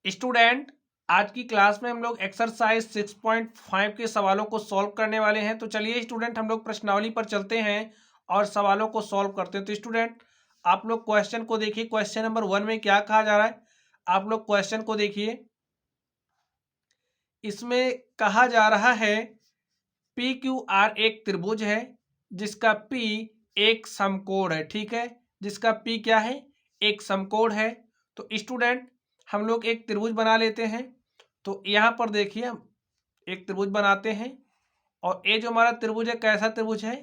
Student, आज की class में हम लोग एक्सरसाइज 6.5 के सवालों को सॉल्व करने वाले हैं। तो चलिए स्टूडेंट, हम लोग प्रश्नावली पर चलते हैं और सवालों को सॉल्व करते हैं। तो स्टूडेंट, आप लोग क्वेश्चन को देखिए। क्वेश्चन नंबर 1 में क्या कहा जा रहा है, आप लोग क्वेश्चन को देखिए। इसमें कहा जा रहा है पी क्यू आर एक त्रिभुज है जिसका पी एक समकोण है। ठीक है, जिसका पी क्या है, एक समकोण है। तो स्टूडेंट, हम लोग एक त्रिभुज बना लेते हैं। तो यहाँ पर देखिए, हम एक त्रिभुज बनाते हैं और ये जो हमारा त्रिभुज है कैसा त्रिभुज है,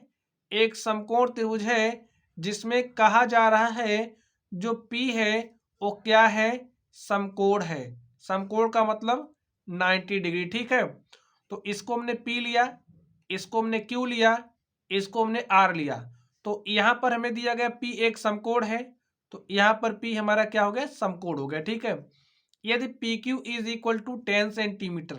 एक समकोण त्रिभुज है जिसमें कहा जा रहा है जो पी है वो क्या है, समकोण है। समकोण का मतलब 90 डिग्री। ठीक है, तो इसको हमने पी लिया, इसको हमने क्यू लिया, इसको हमने आर लिया। तो यहाँ पर हमें दिया गया पी एक समकोण है, तो यहाँ पर पी हमारा क्या हो गया, समकोण हो गया। ठीक है, यदि P Q is equal to 10 centimetre,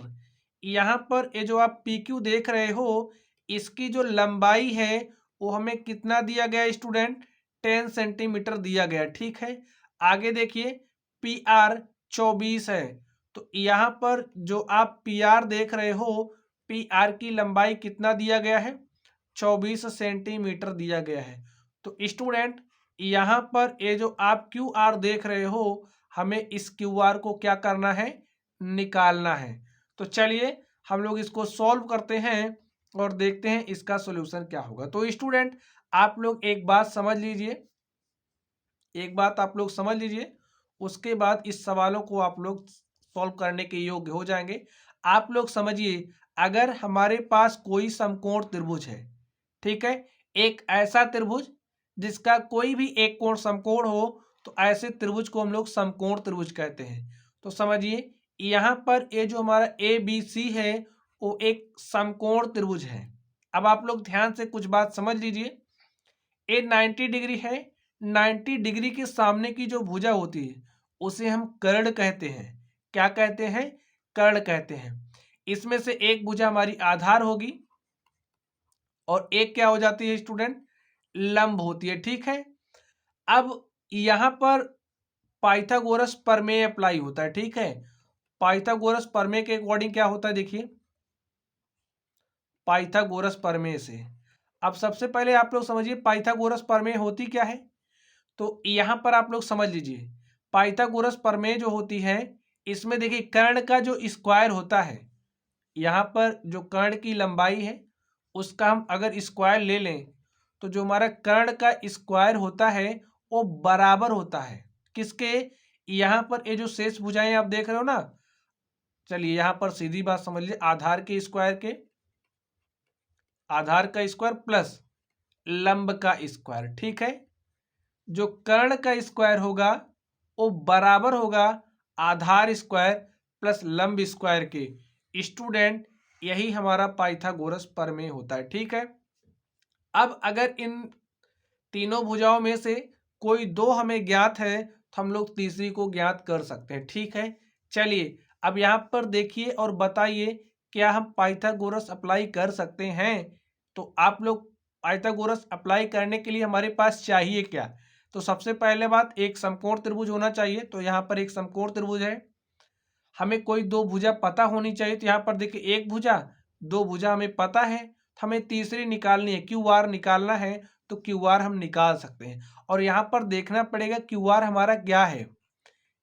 यहाँ पर ये जो आप पी क्यू देख रहे हो इसकी जो लंबाई है वो हमें कितना दिया गया स्टूडेंट, 10 सेंटीमीटर दिया गया। ठीक है, आगे देखिए पी आर 24 है। तो यहाँ पर जो आप पी आर देख रहे हो, पी आर की लंबाई कितना दिया गया है, 24 सेंटीमीटर दिया गया है। तो स्टूडेंट, यहाँ पर ये जो आप क्यू आर देख रहे हो, हमें इस क्यू आर को क्या करना है, निकालना है। तो चलिए हम लोग इसको सॉल्व करते हैं और देखते हैं इसका सॉल्यूशन क्या होगा। तो स्टूडेंट, आप लोग एक बात समझ लीजिए, एक बात आप लोग समझ लीजिए, उसके बाद इस सवालों को आप लोग सॉल्व करने के योग्य हो जाएंगे। आप लोग समझिए, अगर हमारे पास कोई समकोण त्रिभुज है, ठीक है, एक ऐसा त्रिभुज जिसका कोई भी एक कोण समकोण हो, तो ऐसे त्रिभुज को हम लोग समकोण त्रिभुज कहते हैं। तो समझिए, यहाँ पर ये जो हमारा ए बी सी है वो एक समकोण त्रिभुज है। अब आप लोग ध्यान से कुछ बात समझ लीजिए, ये 90 डिग्री है। 90 डिग्री के सामने की जो भुजा होती है उसे हम कर्ण कहते हैं। क्या कहते हैं, कर्ण कहते हैं। इसमें से एक भुजा हमारी आधार होगी और एक क्या हो जाती है स्टूडेंट, लंब होती है। ठीक है, अब यहां पर पाइथागोरस प्रमेय अप्लाई होता है। ठीक है, पाइथागोरस प्रमेय के अकॉर्डिंग क्या होता है, देखिए पाइथागोरस प्रमेय से। अब सबसे पहले आप लोग समझिए पाइथागोरस प्रमेय होती क्या है। तो यहां पर आप लोग समझ लीजिए, पाइथागोरस प्रमेय जो होती है इसमें देखिए कर्ण का जो स्क्वायर होता है, यहाँ पर जो कर्ण की लंबाई है उसका हम अगर स्क्वायर ले लें तो जो हमारा कर्ण का स्क्वायर होता है वो बराबर होता है किसके, यहाँ पर ये जो शेष भुजाएं आप देख रहे हो ना, चलिए यहाँ पर सीधी बात समझ लीजिए, आधार के स्क्वायर के, आधार का स्क्वायर प्लस लंब का स्क्वायर। ठीक है, जो कर्ण का स्क्वायर होगा वो बराबर होगा आधार स्क्वायर प्लस लंब स्क्वायर के। स्टूडेंट, यही हमारा पाइथागोरस प्रमेय होता है। ठीक है, अब अगर इन तीनों भुजाओं में से कोई दो हमें ज्ञात है तो हम लोग तीसरी को ज्ञात कर सकते हैं। ठीक है, चलिए अब यहाँ पर देखिए और बताइए क्या हम पाइथागोरस अप्लाई कर सकते हैं। तो आप लोग पाइथागोरस अप्लाई करने के लिए हमारे पास चाहिए क्या, तो सबसे पहले बात एक समकोण त्रिभुज होना चाहिए। तो यहाँ पर एक समकोण त्रिभुज है, हमें कोई दो भुजा पता होनी चाहिए। तो यहाँ पर देखिए एक भुजा, दो भुजा हमें पता है, तो हमें तीसरी निकालनी है, क्यू आर निकालना है। तो क्यू आर हम निकाल सकते हैं और यहाँ पर देखना पड़ेगा क्यू आर हमारा क्या है,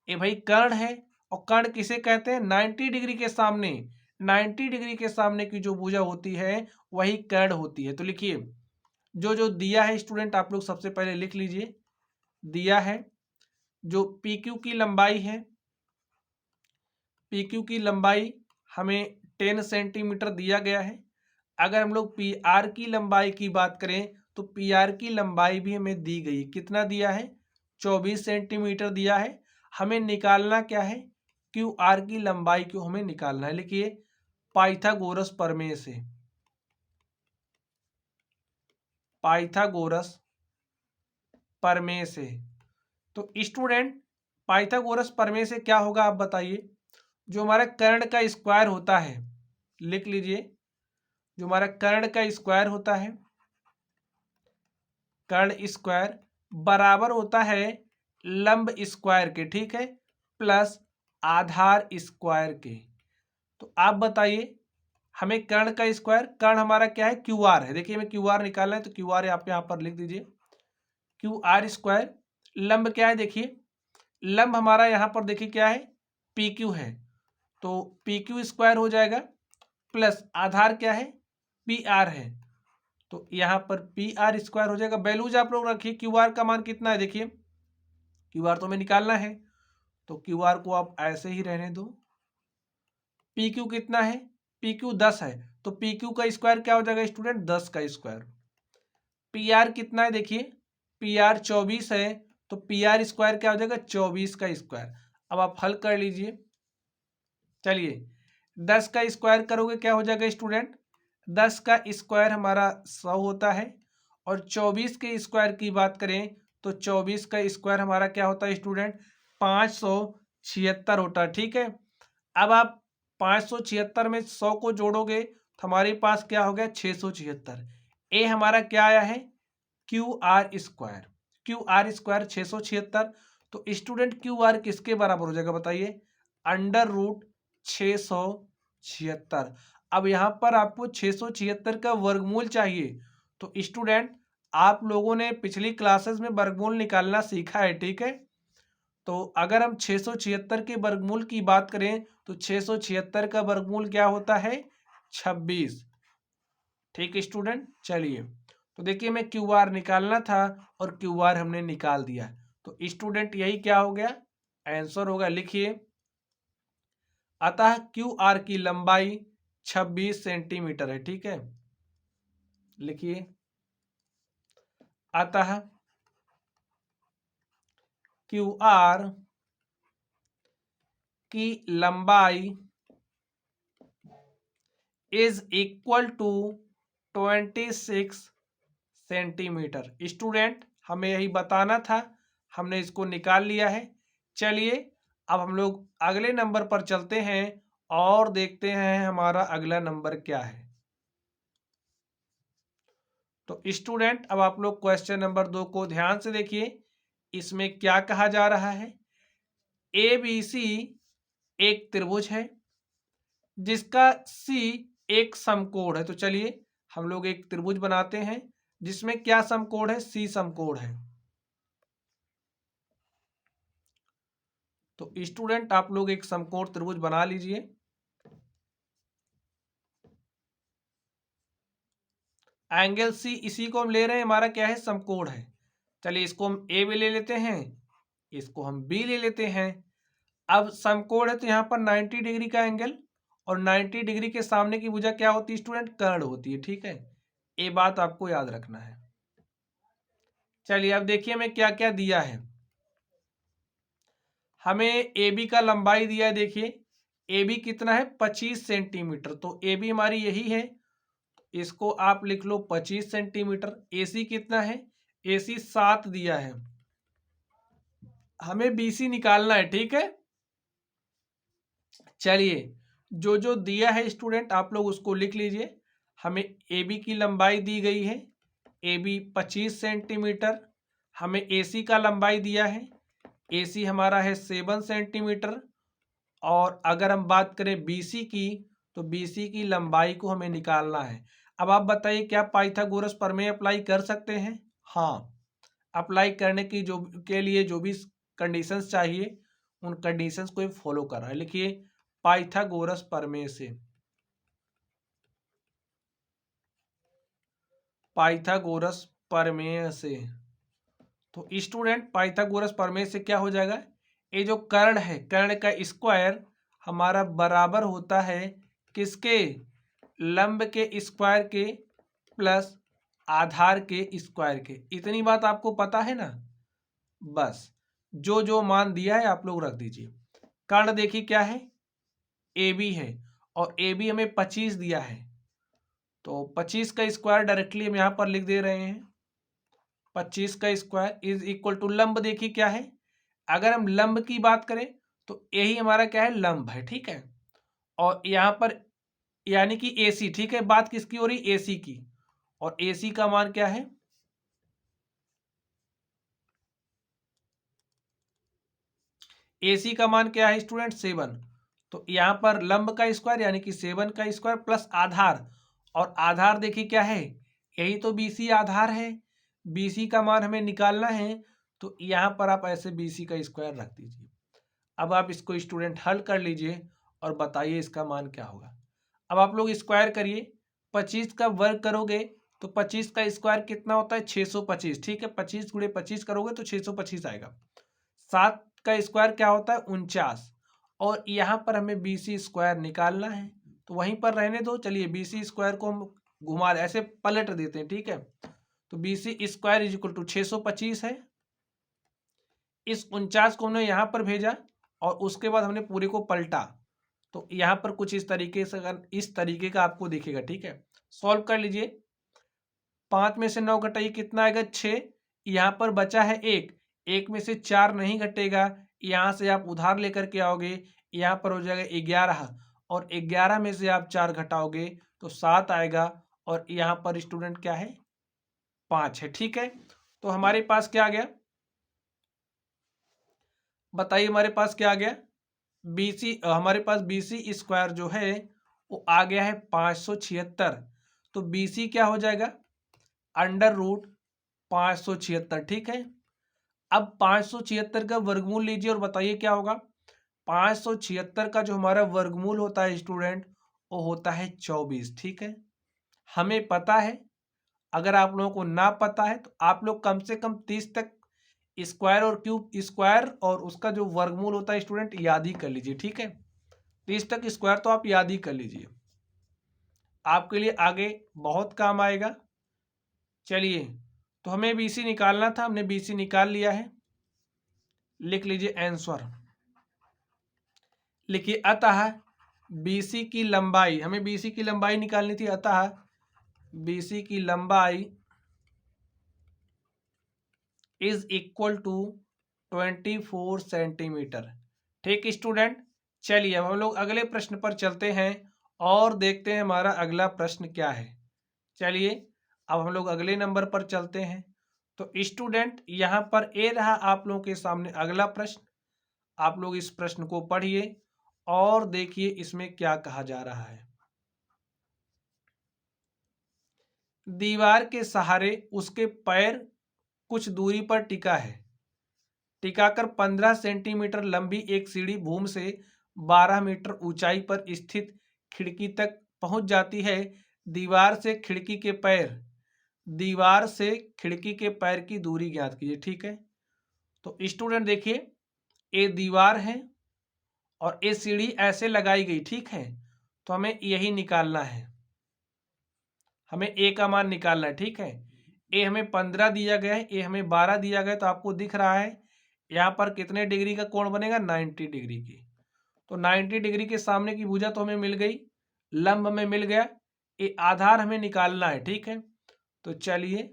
ये भाई कर्ण है। और कर्ण किसे कहते हैं, 90 डिग्री के सामने, 90 डिग्री के सामने की जो भुजा होती है वही कर्ण होती है। तो लिखिए जो जो दिया है स्टूडेंट, आप लोग सबसे पहले लिख लीजिए, दिया है जो पी क्यू की लंबाई है, पी क्यू की लंबाई हमें 10 सेंटीमीटर दिया गया है। अगर हम लोग पी आर की लंबाई की बात करें तो पी आर की लंबाई भी हमें दी गई, कितना दिया है, 24 सेंटीमीटर दिया है। हमें निकालना क्या है, क्यू आर की लंबाई को हमें निकालना है। लिखिए पाइथागोरस प्रमेय से, पाइथागोरस प्रमेय से। तो स्टूडेंट, पाइथागोरस प्रमेय से क्या होगा आप बताइए, जो हमारा कर्ण का स्क्वायर होता है, लिख लीजिए जो हमारा कर्ण का स्क्वायर होता है, कर्ण स्क्वायर बराबर होता है लंब स्क्वायर के। ठीक है, प्लस आधार स्क्वायर के। तो आप बताइए हमें कर्ण का स्क्वायर, कर्ण हमारा क्या है, क्यू आर है। देखिए हमें क्यू आर निकालना है तो क्यू आर आप यहाँ पर लिख दीजिए, क्यू आर स्क्वायर। लंब क्या है, देखिए लंब हमारा यहाँ पर देखिए क्या है, पी क्यू है, तो पी क्यू स्क्वायर हो जाएगा, प्लस आधार क्या है, पी आर है, तो यहाँ पर पी आर स्क्वायर हो जाएगा। वैल्यूज आप लोग रखिए, क्यू आर का मान कितना है, देखिए क्यू आर तो हमें निकालना है, तो क्यू आर को आप ऐसे ही रहने दो। पी क्यू कितना है, पी क्यू 10 है, तो पी क्यू का स्क्वायर क्या हो जाएगा स्टूडेंट, 10 का स्क्वायर। पी आर कितना है, देखिए पी आर 24 है, तो पी आर स्क्वायर क्या हो जाएगा, 24 का स्क्वायर। अब आप हल कर लीजिए, चलिए 10 का स्क्वायर करोगे क्या हो जाएगा स्टूडेंट, 10 का स्क्वायर हमारा 100 होता है, और 24 के स्क्वायर की बात करें तो 24 का स्क्वायर हमारा क्या होता है स्टूडेंट, 576 होता है। ठीक है, अब आप 576 में 100 को जोड़ोगे तो हमारे पास क्या हो गया, 676। ए हमारा क्या आया है, Q R square, Q R square 676। तो स्टूडेंट क्यू आर किसके बराबर हो जाएगा बताइए, अंडर रूट 676। अब यहाँ पर आपको 676 का वर्गमूल चाहिए, तो स्टूडेंट आप लोगों ने पिछली क्लासेस में वर्गमूल निकालना सीखा है, ठीक है। तो अगर हम 676 के वर्गमूल की बात करें तो 676 का वर्गमूल क्या होता है, 26। ठीक है स्टूडेंट, चलिए तो देखिए हमें क्यू आर निकालना था और क्यू आर हमने निकाल दिया, तो स्टूडेंट यही क्या हो गया, आंसर होगा। लिखिए, अतः क्यू आर की लंबाई 26 सेंटीमीटर है। ठीक है, लिखिए, अतः क्यू आर की लंबाई is equal to 26 centimetre. Student हमें यही बताना था, हमने इसको निकाल लिया है। चलिए अब हम लोग अगले नंबर पर चलते हैं और देखते हैं हमारा अगला नंबर क्या है। तो स्टूडेंट अब आप लोग क्वेश्चन नंबर 2 को ध्यान से देखिए, इसमें क्या कहा जा रहा है, ए बी सी एक त्रिभुज है जिसका सी एक समकोण है। तो चलिए हम लोग एक त्रिभुज बनाते हैं जिसमें क्या समकोण है, सी समकोण है। तो स्टूडेंट आप लोग एक समकोण त्रिभुज बना लीजिए। एंगल सी इसी को हम ले रहे हैं, हमारा क्या है, समकोण है। चलिए इसको हम ए भी ले लेते हैं, इसको हम बी ले लेते हैं। अब समकोण है तो यहाँ पर 90 डिग्री का एंगल, और 90 डिग्री के सामने की भुजा क्या होती है स्टूडेंट, कर्ण होती है। ठीक है, ये बात आपको याद रखना है। चलिए अब देखिए हमें क्या क्या दिया है, हमें ए बी का लंबाई दिया है। देखिए ए बी कितना है, 25 सेंटीमीटर, तो ए बी हमारी यही है, इसको आप लिख लो 25 सेंटीमीटर। ए सी कितना है, ए सी 7 दिया है, हमें बी सी निकालना है। ठीक है, चलिए जो जो दिया है स्टूडेंट आप लोग उसको लिख लीजिए। हमें ए बी की लंबाई दी गई है, ए बी 25 सेंटीमीटर। हमें ए सी का लंबाई दिया है, ए सी हमारा है 7 सेंटीमीटर। और अगर हम बात करें बी सी की, तो बी सी की लंबाई को हमें निकालना है। अब आप बताइए क्या पाइथागोरस प्रमेय अप्लाई कर सकते हैं, हाँ अप्लाई करने की जो के लिए जो भी कंडीशंस चाहिए उन कंडीशंस को फॉलो कर रहा है। लिखिए, पाइथागोरस प्रमेय से, पाइथागोरस प्रमेय से। तो स्टूडेंट पाइथागोरस प्रमेय से क्या हो जाएगा, ये जो कर्ण है, कर्ण का स्क्वायर हमारा बराबर होता है किसके, लंब के स्क्वायर के प्लस आधार के स्क्वायर के। इतनी बात आपको पता है ना, बस जो जो मान दिया है आप लोग रख दीजिए। कर्ण देखिए क्या है, ए बी है, और ए बी हमें 25 दिया है, तो 25 का स्क्वायर डायरेक्टली हम यहाँ पर लिख दे रहे हैं। 25 का स्क्वायर इज इक्वल टू लंब, देखिए क्या है, अगर हम लंब की बात करें तो यही हमारा क्या है, लंब है। ठीक है, और यहाँ पर यानी कि ए सी, ठीक है, बात किसकी हो रही, ए सी की, और ए सी का मान क्या है, AC का मान क्या है स्टूडेंट 7। तो यहाँ पर लंब का स्क्वायर यानी कि 7 का स्क्वायर प्लस आधार, और आधार देखिए क्या है, यही तो BC आधार है। BC का मान हमें निकालना है, तो यहाँ पर आप ऐसे BC का स्क्वायर रख दीजिए। अब आप इसको स्टूडेंट हल कर लीजिए और बताइए इसका मान क्या होगा। अब आप लोग स्क्वायर करिए, 25 का वर्ग करोगे तो 25 का स्क्वायर कितना होता है 625, ठीक है। 25 गुणे 25 करोगे तो 625 आएगा। 7 का स्क्वायर क्या होता है 49, और यहाँ पर हमें BC स्क्वायर निकालना है, तो वहीं पर रहने दो। चलिए BC स्क्वायर को हम घुमा ऐसे पलट देते हैं, ठीक है। तो BC square is equal to 625 है। इस 49 को हमने यहाँ पर भेजा और उसके बाद हमने पूरे को पलटा, तो यहाँ पर कुछ इस तरीके से, अगर इस तरीके का आपको दिखेगा, ठीक है। सॉल्व कर लीजिए। 5 में से 9 घटाइए कितना आएगा 6। यहाँ पर बचा है 1, 1 में से 4 नहीं घटेगा, यहाँ से आप उधार लेकर के आओगे, यहाँ पर हो जाएगा 11, और 11 में से आप 4 घटाओगे तो 7 आएगा, और यहाँ पर स्टूडेंट क्या है 5 है, ठीक है। तो हमारे पास क्या आ गया, बताइए हमारे पास क्या आ गया, हमारे पास BC स्क्वायर जो है वो आ गया है 576। तो BC क्या हो जाएगा अंडर रूट 576, ठीक है। अब 576 का वर्गमूल लीजिए और बताइए क्या होगा। 576 का जो हमारा वर्गमूल होता है स्टूडेंट वो होता है 24, ठीक है। हमें पता है, अगर आप लोगों को ना पता है तो आप लोग कम से कम 30 तक स्क्वायर और क्यूब स्क्वायर और उसका जो वर्गमूल होता है स्टूडेंट याद ही कर लीजिए, ठीक है। 30 तक स्क्वायर तो आप याद ही कर लीजिए, आपके लिए आगे बहुत काम आएगा। चलिए, तो हमें BC निकालना था, हमने BC निकाल लिया है। लिख लीजिए आंसर, लिखिए अतः BC की लंबाई, हमें BC की लंबाई निकालनी थी, अतः BC की लंबाई इज इक्वल टू 24 सेंटीमीटर, ठीक स्टूडेंट। चलिए अब हम लोग अगले प्रश्न पर चलते हैं और देखते हैं हमारा अगला प्रश्न क्या है। चलिए अब हम लोग अगले नंबर पर चलते हैं। तो स्टूडेंट यहाँ पर ए रहा आप लोगों के सामने अगला प्रश्न। आप लोग इस प्रश्न को पढ़िए और देखिए इसमें क्या कहा जा रहा है। दीवार के सहारे उसके पैर कुछ दूरी पर टिका है, टिकाकर 15 सेंटीमीटर लंबी एक सीढ़ी भूमि से 12 मीटर ऊंचाई पर स्थित खिड़की तक पहुंच जाती है। दीवार से खिड़की के पैर, दीवार से खिड़की के पैर की दूरी ज्ञात कीजिए, ठीक है। तो स्टूडेंट देखिए, ये दीवार है और ये सीढ़ी ऐसे लगाई गई, ठीक है। तो हमें यही निकालना है, हमें ए का मान निकालना है, ठीक है। ए हमें 15 दिया गया है, ए हमें 12 दिया गया है, तो आपको दिख रहा है यहाँ पर कितने डिग्री का कोण बनेगा 90 डिग्री की। तो 90 डिग्री के सामने की भुजा तो हमें मिल गई, लंब हमें मिल गया, ये आधार हमें निकालना है, ठीक है। तो चलिए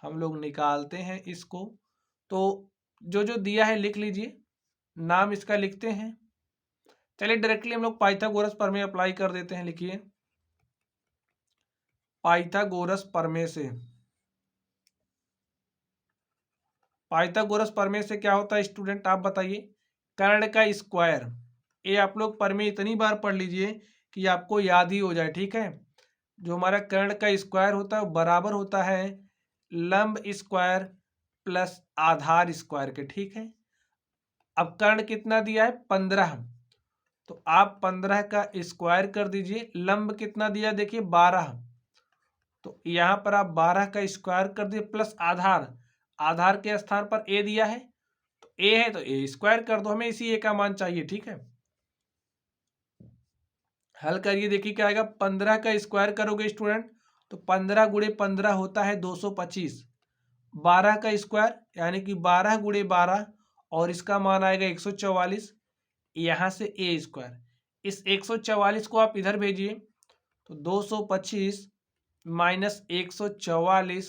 हम लोग निकालते हैं इसको। तो जो जो दिया है लिख लीजिए, नाम इसका लिखते हैं। चलिए डायरेक्टली हम लोग पाइथागोरस प्रमेय अप्लाई कर देते हैं। लिखिए पाइथागोरस प्रमेय से, पाइथागोरस प्रमेय से क्या होता है स्टूडेंट आप बताइए। कर्ण का स्क्वायर, ये आप लोग प्रमेय इतनी बार पढ़ लीजिए कि आपको याद ही हो जाए, ठीक है। जो हमारा कर्ण का स्क्वायर होता है वो बराबर होता है लंब स्क्वायर प्लस आधार स्क्वायर के, ठीक है। अब कर्ण कितना दिया है 15, तो आप 15 का स्क्वायर कर दीजिए। लंब कितना दिया देखिए 12, तो यहाँ पर आप 12 का स्क्वायर कर दिए प्लस आधार, आधार के स्थान पर ए दिया है, तो ए है तो ए स्क्वायर कर दो, हमें इसी ए का मान चाहिए, ठीक है। हल करिए देखिए क्या आएगा। 15 का स्क्वायर करोगे स्टूडेंट तो 15 गुणे 15 होता है 225, 12 का स्क्वायर यानी कि 12 गुणे 12 और इसका मान आएगा 144, यहाँ से ए स्क्वायर, इस 144 को आप इधर भेजिए तो 225 minus 144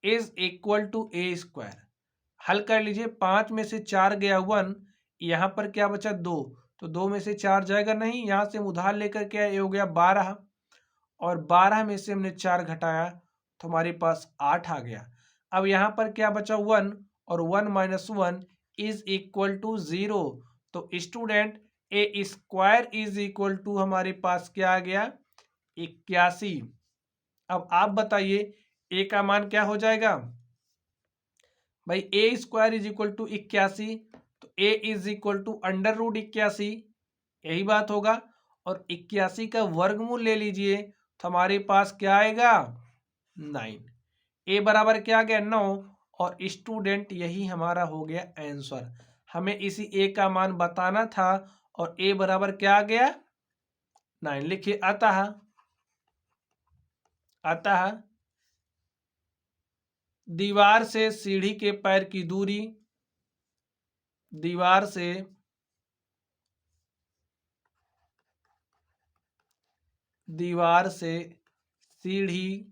is equal to A square. हल कर लीजिए, 5 में से 4 गया 1, यहाँ पर क्या बचा 2, तो 2 में से 4 जाएगा नहीं, यहाँ से हम उधार लेकर के आए, हो गया 12, और 12 में से हमने 4 घटाया तो हमारे पास 8 आ गया। अब यहाँ पर क्या बचा 1, और 1 माइनस 1 इज इक्वल टू 0, तो student A square is equal to हमारे पास क्या आ गया 81। अब आप बताइए ए का मान क्या हो जाएगा भाई, a square is equal to 81, तो a is equal to under root 81, यही बात होगा। और 81 का वर्गमूल ले लीजिए तो हमारे पास क्या आएगा 9। ए बराबर क्या आ गया 9, और स्टूडेंट यही हमारा हो गया आंसर। हमें इसी ए का मान बताना था और ए बराबर क्या आ गया 9। लिखिए अतः दीवार से सीढ़ी के पैर की दूरी, दीवार से सीढ़ी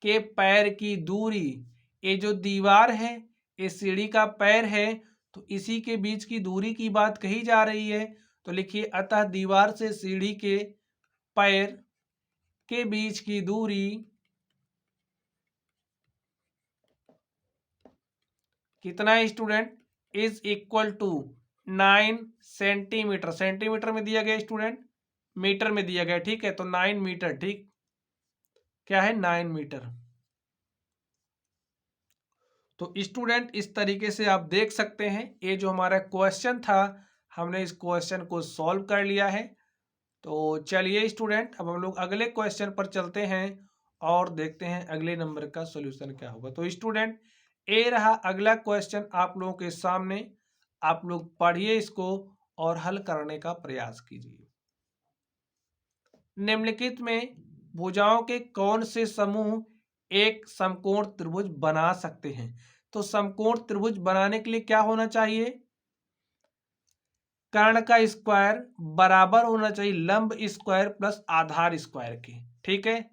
के पैर की दूरी, ये जो दीवार है ये सीढ़ी का पैर है, तो इसी के बीच की दूरी की बात कही जा रही है। तो लिखिए अतः दीवार से सीढ़ी के पैर के बीच की दूरी कितना है student, is equal to 9 centimetre. Centimetre में दिया गया स्टूडेंट, मीटर में दिया गया, ठीक है। तो 9 मीटर, ठीक, क्या है 9 मीटर। तो स्टूडेंट इस तरीके से आप देख सकते हैं, ये जो हमारा क्वेश्चन था हमने इस क्वेश्चन को सॉल्व कर लिया है। तो चलिए स्टूडेंट अब हम लोग अगले क्वेश्चन पर चलते हैं और देखते हैं अगले नंबर का सॉल्यूशन क्या होगा। तो स्टूडेंट ये रहा अगला क्वेश्चन आप लोगों के सामने, आप लोग पढ़िए इसको और हल करने का प्रयास कीजिए। निम्नलिखित में भुजाओं के कौन से समूह एक समकोण त्रिभुज बना सकते हैं। तो समकोण त्रिभुज बनाने के लिए क्या होना चाहिए, कर्ण का स्क्वायर बराबर होना चाहिए लंब स्क्वायर प्लस आधार स्क्वायर के, ठीक है।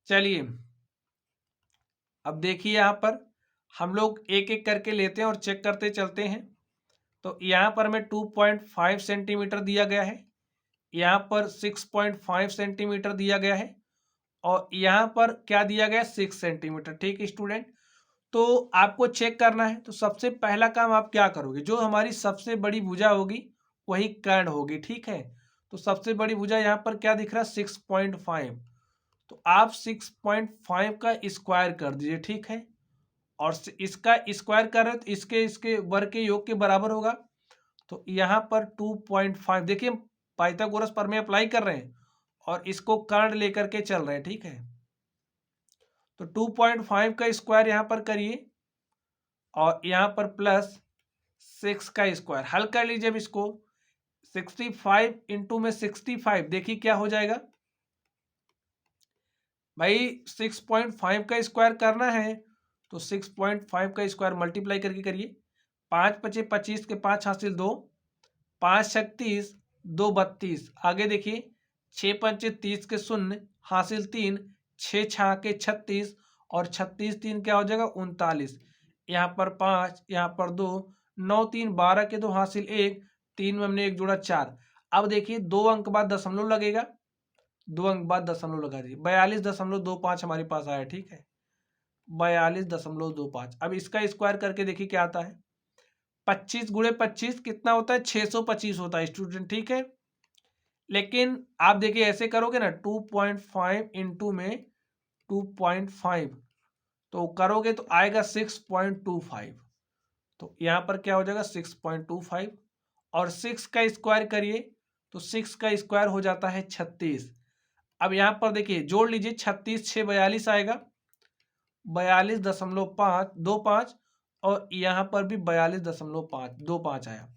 चलिए अब देखिए यहां पर हम लोग एक एक करके लेते हैं और चेक करते चलते हैं। तो यहां पर हमें 2.5 सेंटीमीटर दिया गया है, यहां पर 6.5 सेंटीमीटर दिया गया है, और यहां पर क्या दिया गया 6 सेंटीमीटर, ठीक स्टूडेंट। तो आपको चेक करना है, तो सबसे पहला काम आप क्या करोगे, जो हमारी सबसे बड़ी भुजा होगी वही कर्ण होगी, ठीक है। तो सबसे बड़ी भुजा यहाँ पर क्या दिख रहा है 6.5, तो आप 6.5 का स्क्वायर कर दीजिए, ठीक है। और इसका स्क्वायर कर रहे हो तो इसके इसके वर्ग के योग के बराबर होगा। तो यहाँ पर 2.5 देखिए पाइथागोरस प्रमेय अप्लाई कर रहे हैं और इसको कर्ण लेकर के चल रहे हैं, ठीक है। तो 2.5 का स्क्वायर यहाँ पर करिए और यहाँ पर प्लस 6 का स्क्वायर, हल कर लीजिए अब इसको। 65 इंटू में 65 देखिए क्या हो जाएगा भाई, 6.5 का स्क्वायर करना है तो 6.5 का स्क्वायर मल्टीप्लाई करके करिए। 5 पचे 25 के 5 हासिल 2, 5 36 2 32, आगे देखिए 6 पंचे 30 के 0 हासिल 3, 6 छः के 36 और 36 3 क्या हो जाएगा 39, यहाँ पर 5 यहाँ पर 2, 9 3 12 के 2 हासिल 1, 3 में हमने 1 जोड़ा 4। अब देखिए 2 अंक बाद दशमलव लगेगा, 2 अंक बाद दशमलव लगा दीजिए, 42.25 हमारे पास आया, ठीक है 42.25। अब इसका स्क्वायर करके देखिए क्या आता है, 25 गुणे 25 कितना होता है 625 होता है स्टूडेंट, ठीक है। लेकिन आप देखिए ऐसे करोगे ना 2.5 इंटू में 2.5 तो करोगे तो आएगा 6.25, तो यहाँ पर क्या हो जाएगा 6.25 और 6 का स्क्वायर करिए तो 6 का स्क्वायर हो जाता है 36। अब यहाँ पर देखिए जोड़ लीजिए 36 6 42 आएगा 42.525 और यहाँ पर भी 42.525 आया।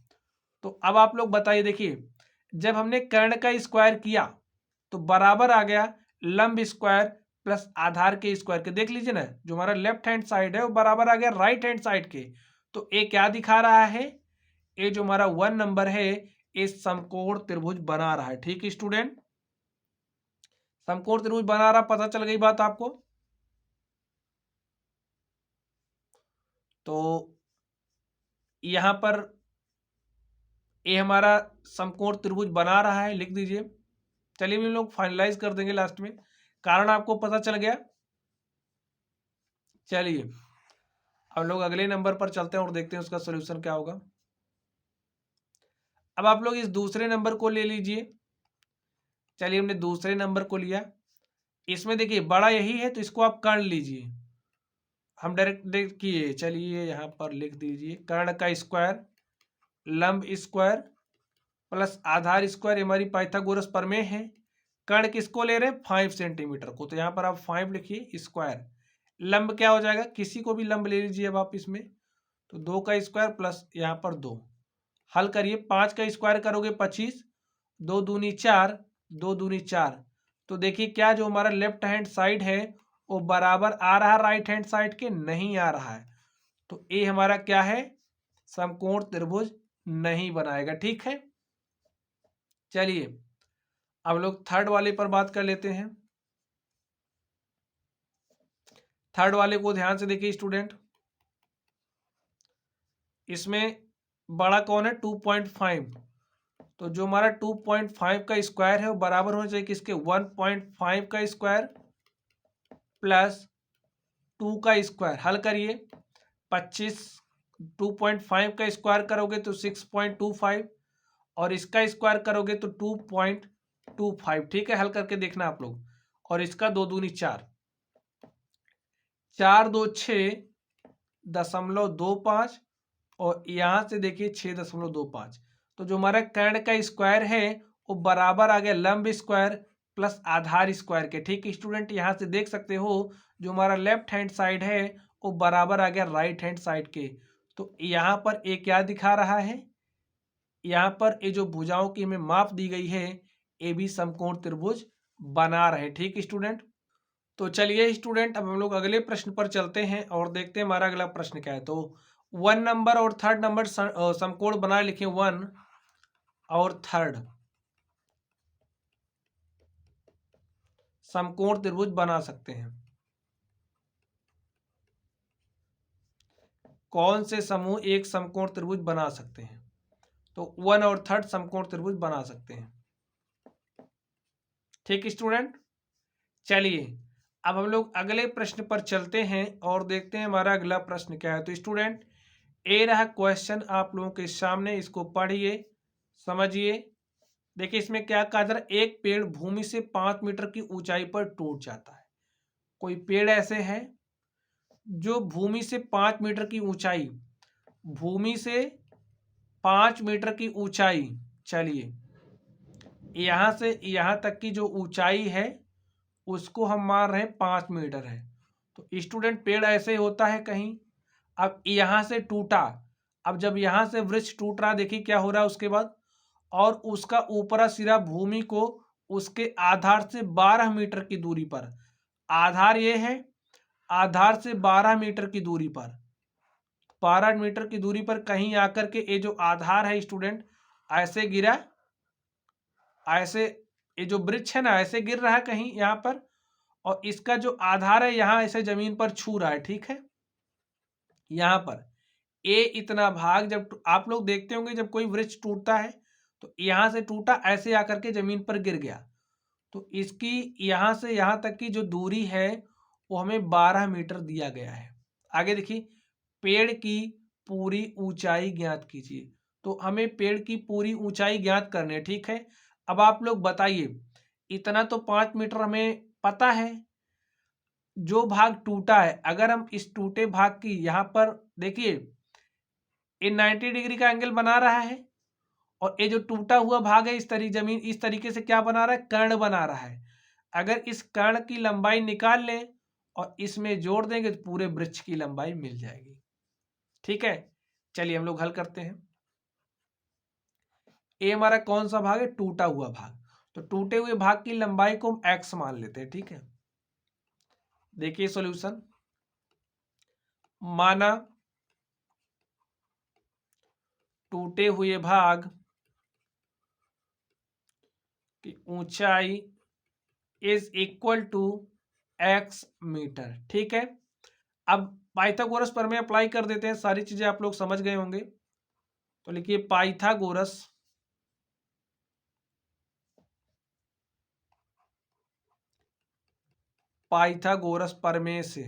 तो अब आप लोग बताइए, देखिए जब हमने कर्ण का स्क्वायर किया तो बराबर आ गया लंब स्क्वायर प्लस आधार के स्क्वायर के, देख लीजिए ना जो हमारा लेफ्ट हैंड साइड है वो बराबर आ गया राइट हैंड साइड के। तो ये क्या दिखा रहा है, ये जो हमारा 1 नंबर है इस समकोण त्रिभुज बना रहा है, ठीक है स्टूडेंट। समकोण त्रिभुज बना रहा, पता चल गई बात आपको। तो यहां पर ये हमारा समकोण त्रिभुज बना रहा है, लिख दीजिए। चलिए हम लोग फाइनलाइज कर देंगे लास्ट में, कारण आपको पता चल गया। चलिए हम लोग अगले नंबर पर चलते हैं और देखते हैं उसका सोल्यूशन क्या होगा। अब आप लोग इस दूसरे नंबर को ले लीजिए। चलिए हमने दूसरे नंबर को लिया। इसमें देखिए बड़ा यही है तो इसको आप कर्ण लीजिए। हम डायरेक्ट देखिए, चलिए यहाँ पर लिख दीजिए कर्ण का स्क्वायर लंब स्क्वायर प्लस आधार स्क्वायर, हमारी पाइथागोरस प्रमेय है। कर्ण किसको ले रहे हैं? 5 सेंटीमीटर को, तो यहाँ पर आप 5 लिखिए स्क्वायर। लंब क्या हो जाएगा? किसी को भी लंब ले लीजिए अब आप इसमें, तो 2 का स्क्वायर प्लस यहाँ पर 2। हल करिए, 5 का स्क्वायर करोगे 25, 2 दूनी 4, 2 दूनी 4। तो देखिए क्या जो हमारा लेफ्ट हैंड साइड है वो बराबर आ रहा है राइट हैंड साइड के? नहीं आ रहा है। तो ए हमारा क्या है? समकोण त्रिभुज नहीं बनाएगा। ठीक है, चलिए अब लोग थर्ड वाले पर बात कर लेते हैं। थर्ड वाले को ध्यान से देखिए स्टूडेंट, इसमें बड़ा कौन है? 2.5। तो जो हमारा 2.5 का स्क्वायर है वो बराबर होना चाहिए किसके? 1.5 का स्क्वायर प्लस 2 का स्क्वायर। हल करिए, 25 2.5 का स्क्वायर करोगे तो 6.25 और इसका स्क्वायर करोगे तो 2.25। ठीक है, हल करके देखना आप लोग। और इसका 2 दूनी 4, 4 2 6.25 और यहाँ से देखिए 6.25। तो जो हमारा कर्ण का स्क्वायर है वो बराबर आ गया लंब स्क्वायर प्लस आधार स्क्वायर के। ठीक है स्टूडेंट, यहाँ से देख सकते हो जो हमारा लेफ्ट हैंड साइड है वो बराबर आ गया राइट हैंड साइड के। तो यहाँ पर ये क्या दिखा रहा है? यहाँ पर ये जो भुजाओं की हमें माप दी गई है ये भी समकोण त्रिभुज बना रहे। ठीक स्टूडेंट, तो चलिए स्टूडेंट अब हम लोग अगले प्रश्न पर चलते हैं और देखते हैं हमारा अगला प्रश्न क्या है। तो 1 नंबर और थर्ड नंबर समकोण बना लिखे, 1 और थर्ड समकोण त्रिभुज बना सकते हैं। कौन से समूह एक समकोण त्रिभुज बना सकते हैं? तो 1 और थर्ड समकोण त्रिभुज बना सकते हैं। ठीक स्टूडेंट, चलिए अब हम लोग अगले प्रश्न पर चलते हैं और देखते हैं हमारा अगला प्रश्न क्या है। तो स्टूडेंट ए रहा क्वेश्चन आप लोगों के सामने, इसको पढ़िए समझिए। देखिए इसमें क्या कहा जा रहा है, एक पेड़ भूमि से 5 मीटर की ऊंचाई पर टूट जाता है। कोई पेड़ ऐसे है जो भूमि से 5 मीटर की ऊंचाई, भूमि से 5 मीटर की ऊंचाई, चलिए यहां से यहां तक की जो ऊंचाई है उसको हम मान रहे हैं 5 मीटर है। तो स्टूडेंट पेड़ ऐसे होता है कहीं, अब यहां से टूटा, अब जब यहां से वृक्ष टूट रहा देखिए क्या हो रहा है उसके बाद, और उसका ऊपरा सिरा भूमि को उसके आधार से 12 मीटर की दूरी पर, आधार ये है, आधार से 12 मीटर की दूरी पर, 12 मीटर की दूरी पर कहीं आकर के ये जो आधार है स्टूडेंट ऐसे गिरा, ऐसे ये जो वृक्ष है ना ऐसे गिर रहा है कहीं यहाँ पर, और इसका जो आधार है यहाँ ऐसे जमीन पर छू रहा है। ठीक है, यहाँ पर ए इतना भाग, जब आप लोग देखते होंगे जब कोई वृक्ष टूटता है तो यहाँ से टूटा ऐसे आकर के जमीन पर गिर गया, तो इसकी यहाँ से यहाँ तक की जो दूरी है वो हमें 12 मीटर दिया गया है। आगे देखिए, पेड़ की पूरी ऊंचाई ज्ञात कीजिए। तो हमें पेड़ की पूरी ऊंचाई ज्ञात करनी है। ठीक है, अब आप लोग बताइए, इतना तो 5 मीटर हमें पता है, जो भाग टूटा है अगर हम इस टूटे भाग की यहाँ पर देखिए ये 90 डिग्री का एंगल बना रहा है, और ये जो टूटा हुआ भाग है इस जमीन इस तरीके से क्या बना रहा है? कर्ण बना रहा है। अगर इस कर्ण की लंबाई निकाल लें और इसमें जोड़ देंगे तो पूरे वृक्ष की लंबाई मिल जाएगी। ठीक है, चलिए हम लोग हल करते हैं। ए हमारा कौन सा भाग है? टूटा हुआ भाग। तो टूटे हुए भाग की लंबाई को हम x मान लेते हैं। ठीक है, देखिए सॉल्यूशन, माना टूटे हुए भाग की ऊंचाई is equal to x metre. ठीक है, अब पाइथागोरस पर में अप्लाई कर देते हैं, सारी चीजें आप लोग समझ गए होंगे। तो लिखिए पाइथागोरस पाइथागोरस प्रमेय से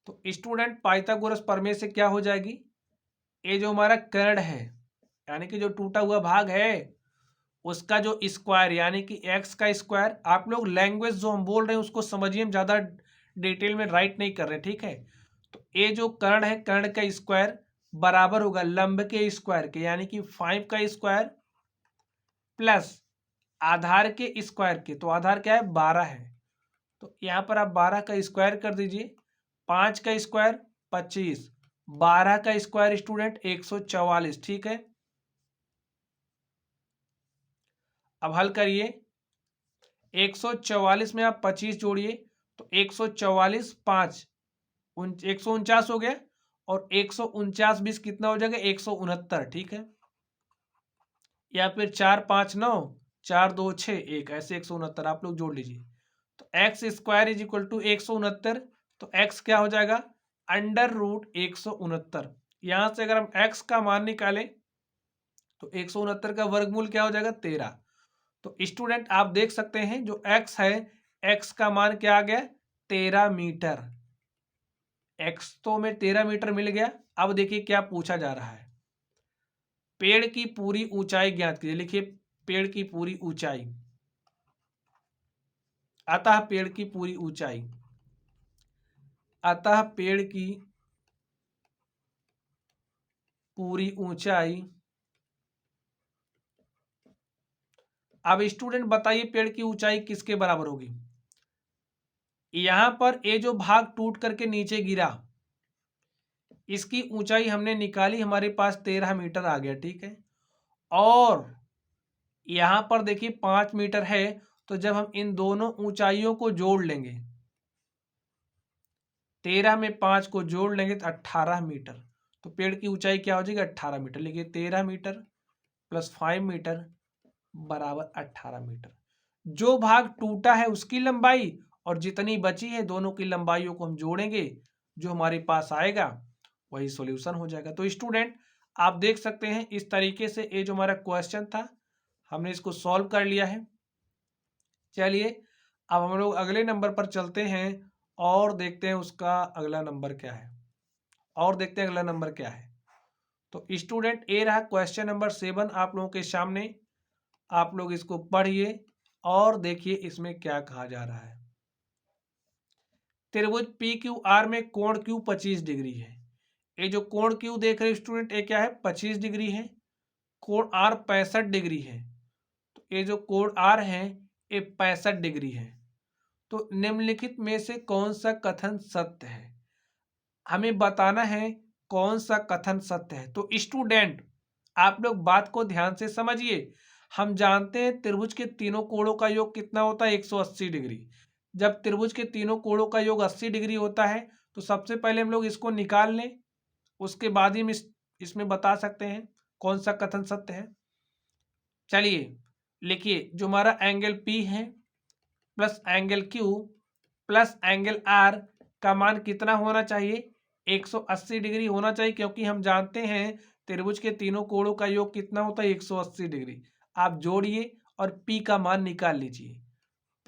तो स्टूडेंट पाइथागोरस प्रमेय से क्या हो जाएगी, ये जो हमारा कर्ण है यानी कि जो टूटा हुआ भाग है उसका जो स्क्वायर यानी कि एक्स का स्क्वायर, आप लोग लैंग्वेज जो हम बोल रहे हैं उसको समझिए, हम ज़्यादा डिटेल में राइट नहीं कर रहे, ठीक है। तो ये जो कर्ण है, कर्ण का स्क्वायर बराबर होगा लंब के स्क्वायर के यानी कि 5 का स्क्वायर प्लस आधार के स्क्वायर के, तो आधार क्या है 12 है, तो यहाँ पर आप 12 का स्क्वायर कर दीजिए, 5 का स्क्वायर 25, 12 का स्क्वायर स्टूडेंट 144, ठीक है। अब हल करिए, 144 में आप 25 जोड़िए तो 144 5 149 हो गया, और 149 20 कितना हो जाएगा 169, ठीक है। या फिर 4 5 9 4 2 6 1 ऐसे 169 आप लोग जोड़ लीजिए। तो X square is equal to 169, तो एक्स क्या हो जाएगा √169। यहां से अगर हम एक्स का मान निकालें तो 169 का वर्गमूल क्या हो जाएगा 13। तो स्टूडेंट आप देख सकते हैं जो एक्स है, एक्स का मान क्या आ गया 13 मीटर। एक्स तो में 13 मीटर मिल गया। अब देखिए क्या पूछा जा रहा है, पेड़ की पूरी ऊंचाई ज्ञात कीजिए। लिखिए पेड़ की पूरी ऊंचाई, अतः पेड़ की पूरी ऊंचाई, अतः पेड़ की पूरी ऊंचाई। अब स्टूडेंट बताइए पेड़ की ऊंचाई किसके बराबर होगी। यहां पर ये जो भाग टूट करके नीचे गिरा इसकी ऊंचाई हमने निकाली, हमारे पास 13 मीटर आ गया, ठीक है। और यहां पर देखिए 5 मीटर है, तो जब हम इन दोनों ऊंचाइयों को जोड़ लेंगे, 13 में 5 को जोड़ लेंगे तो 18 मीटर। तो पेड़ की ऊंचाई क्या हो जाएगी 18 मीटर। लिखिए 13 मीटर प्लस 5 मीटर बराबर 18 मीटर। जो भाग टूटा है उसकी लंबाई और जितनी बची है दोनों की लंबाइयों को हम जोड़ेंगे, जो हमारे पास आएगा वही सॉल्यूशन हो जाएगा। तो स्टूडेंट आप देख सकते हैं इस तरीके से ये जो हमारा क्वेश्चन था हमने इसको सॉल्व कर लिया है। चलिए अब हम लोग अगले नंबर पर चलते हैं और देखते हैं उसका अगला नंबर क्या है, और देखते हैं अगला नंबर क्या है। तो स्टूडेंट ये रहा क्वेश्चन नंबर 7 आप लोगों के सामने। आप लोग इसको पढ़िए और देखिए इसमें क्या कहा जा रहा है। त्रिभुज पी क्यू आर में कोण क्यू 25 डिग्री है। ये जो कोण क्यू देख रहे स्टूडेंट ये क्या है 25 डिग्री है, कोण आर 65 डिग्री है। तो ये जो कोण आर है ये 65 डिग्री है। तो निम्नलिखित में से कौन सा कथन सत्य है, हमें बताना है कौन सा कथन सत्य है। तो स्टूडेंट आप लोग बात को ध्यान से समझिए। हम जानते हैं त्रिभुज के तीनों कोणों का योग कितना होता है 180 डिग्री। जब त्रिभुज के तीनों कोणों का योग 80 डिग्री होता है तो सबसे पहले हम लोग इसको निकाल लें, उसके बाद ही हम इसमें बता सकते हैं कौन सा कथन सत्य है। चलिए लिखिए जो हमारा एंगल P है plus angle Q plus angle R का मान कितना होना चाहिए 180 डिग्री होना चाहिए, क्योंकि हम जानते हैं त्रिभुज के तीनों कोणों का योग कितना होता है 180 डिग्री। आप जोड़िए और P का मान निकाल लीजिए।